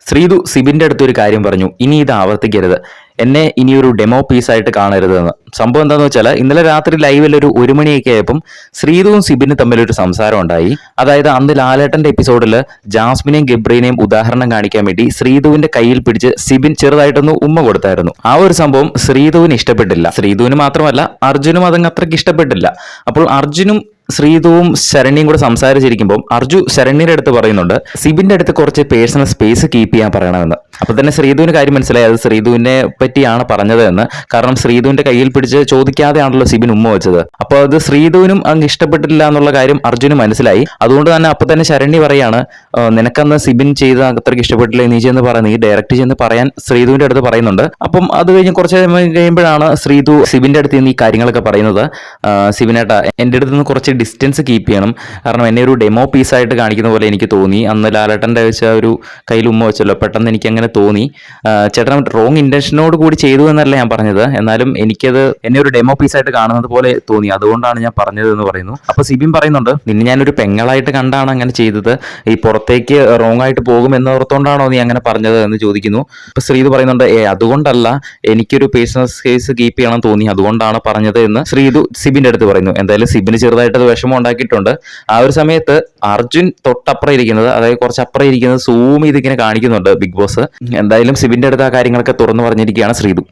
ശ്രീതു സിബിന്റെ അടുത്ത് ഒരു കാര്യം പറഞ്ഞു, ഇനി ഇത് ആവർത്തിക്കരുത്, എന്നെ ഇനിയൊരു ഡെമോ പീസായിട്ട് കാണരുതെന്ന്. സംഭവം എന്താന്ന് വെച്ചാൽ ഇന്നലെ രാത്രി ലൈവിൽ ഒരു 1 മണിയൊക്കെ ആയപ്പം ശ്രീതുവും സിബിനും തമ്മിലൊരു സംസാരം ഉണ്ടായി. അതായത് അന്ന് ലാലേട്ടന്റെ എപ്പിസോഡിൽ ജാസ്മിനെയും ഗബ്രീനെയും ഉദാഹരണം കാണിക്കാൻ വേണ്ടി ശ്രീതുവിന്റെ കയ്യിൽ പിടിച്ച് സിബിൻ ചെറുതായിട്ടൊന്ന് ഉമ്മ കൊടുത്തായിരുന്നു. ആ ഒരു സംഭവം ശ്രീതുവിന് ഇഷ്ടപ്പെട്ടില്ല. ശ്രീതുവിന് മാത്രമല്ല അർജുനും അതങ്ങ് അത്രയ്ക്ക് ഇഷ്ടപ്പെട്ടില്ല. അപ്പോൾ അർജുനും ശ്രീതുവും ശരണ്യയും കൂടെ സംസാരിച്ചിരിക്കുമ്പോൾ അർജു ശരണ്യയുടെ അടുത്ത് പറയുന്നുണ്ട് സിബിന്റെ അടുത്ത് കുറച്ച് പേഴ്സണൽ സ്പേസ് കീപ്പ് ചെയ്യാൻ പറയണമെന്ന്. അപ്പൊ തന്നെ ശ്രീതുവിന് കാര്യം മനസ്സിലായി, അത് ശ്രീതുവിനെ പറ്റിയാണ് പറഞ്ഞത് എന്ന്. കാരണം ശ്രീതുവിന്റെ കയ്യിൽ പിടിച്ച് ചോദിക്കാതെയാണല്ലോ സിബിൻ ഉമ്മ വെച്ചത്. അപ്പൊ അത് ശ്രീതുവിനും അങ്ങ് ഇഷ്ടപ്പെട്ടില്ല എന്നുള്ള കാര്യം അർജുന് മനസ്സിലായി. അതുകൊണ്ട് തന്നെ അപ്പൊ തന്നെ ശരണ്യ പറയാണ്, നിനക്കന്ന് സിബിൻ ചെയ്ത് അത്രയ്ക്ക് ഇഷ്ടപ്പെട്ടില്ല, നീ ചെന്ന് പറ, നീ ഡയറക്റ്റ് ചെന്ന് പറയാൻ ശ്രീതുവിന്റെ അടുത്ത് പറയുന്നുണ്ട്. അപ്പം അത് കഴിഞ്ഞ് കുറച്ച് കഴിയുമ്പോഴാണ് ശ്രീതു സിബിന്റെ അടുത്ത് നിന്ന് ഈ കാര്യങ്ങളൊക്കെ പറയുന്നത്. സിബിനേട്ടാ, എൻ്റെ അടുത്ത് നിന്ന് കുറച്ച് ഡിസ്റ്റൻസ് കീപ്പ് ചെയ്യണം, കാരണം എന്നെ ഒരു ഡെമോ പീസായിട്ട് കാണിക്കുന്ന പോലെ എനിക്ക് തോന്നി. അന്ന് ലാലേട്ടൻ്റെ വെച്ച ഒരു കയ്യിൽ ഉമ്മ വെച്ചല്ലോ, പെട്ടെന്ന് എനിക്ക് അങ്ങനെ തോന്നി. ചേട്ടൻ റോങ് ഇന്റൻഷനോട് കൂടി ചെയ്തു എന്നല്ല ഞാൻ പറഞ്ഞത്, എന്നാലും എനിക്കത് എന്നെ ഒരു ഡെമോ പീസായിട്ട് കാണുന്നത് പോലെ തോന്നി, അതുകൊണ്ടാണ് ഞാൻ പറഞ്ഞത് എന്ന് പറയുന്നു. അപ്പൊ സിബിൻ പറയുന്നുണ്ട്, നിന്നെ ഞാനൊരു പെങ്ങളായിട്ട് കണ്ടാണ് അങ്ങനെ ചെയ്തത്, ഈ പുറത്തേക്ക് റോങ് ആയിട്ട് പോകും എന്നോർത്തോണ്ടാണോ നീ അങ്ങനെ പറഞ്ഞത് എന്ന് ചോദിക്കുന്നു. അപ്പൊ ശ്രീതു പറയുന്നുണ്ട്, അതുകൊണ്ടല്ല, എനിക്കൊരു പേഴ്സണൽ സ്പേസ് കീപ്പ് ചെയ്യണം തോന്നി, അതുകൊണ്ടാണ് പറഞ്ഞത് എന്ന് ശ്രീതു സിബിന്റെ അടുത്ത് പറയുന്നു. എന്തായാലും സിബിന് ചെറുതായിട്ട് വിഷമം ഉണ്ടാക്കിയിട്ടുണ്ട്. ആ ഒരു സമയത്ത് അർജുൻ തൊട്ടപ്പുറം ഇരിക്കുന്നത്, അതായത് കുറച്ചപ്പുറം ഇരിക്കുന്നത് സൂം ചെയ്ത് ഇങ്ങനെ കാണിക്കുന്നുണ്ട് ബിഗ് ബോസ്. എന്തായാലും സിബിന്റെ അടുത്ത് ആ കാര്യങ്ങളൊക്കെ തുറന്നു പറഞ്ഞിരിക്കുകയാണ് ശ്രീതു.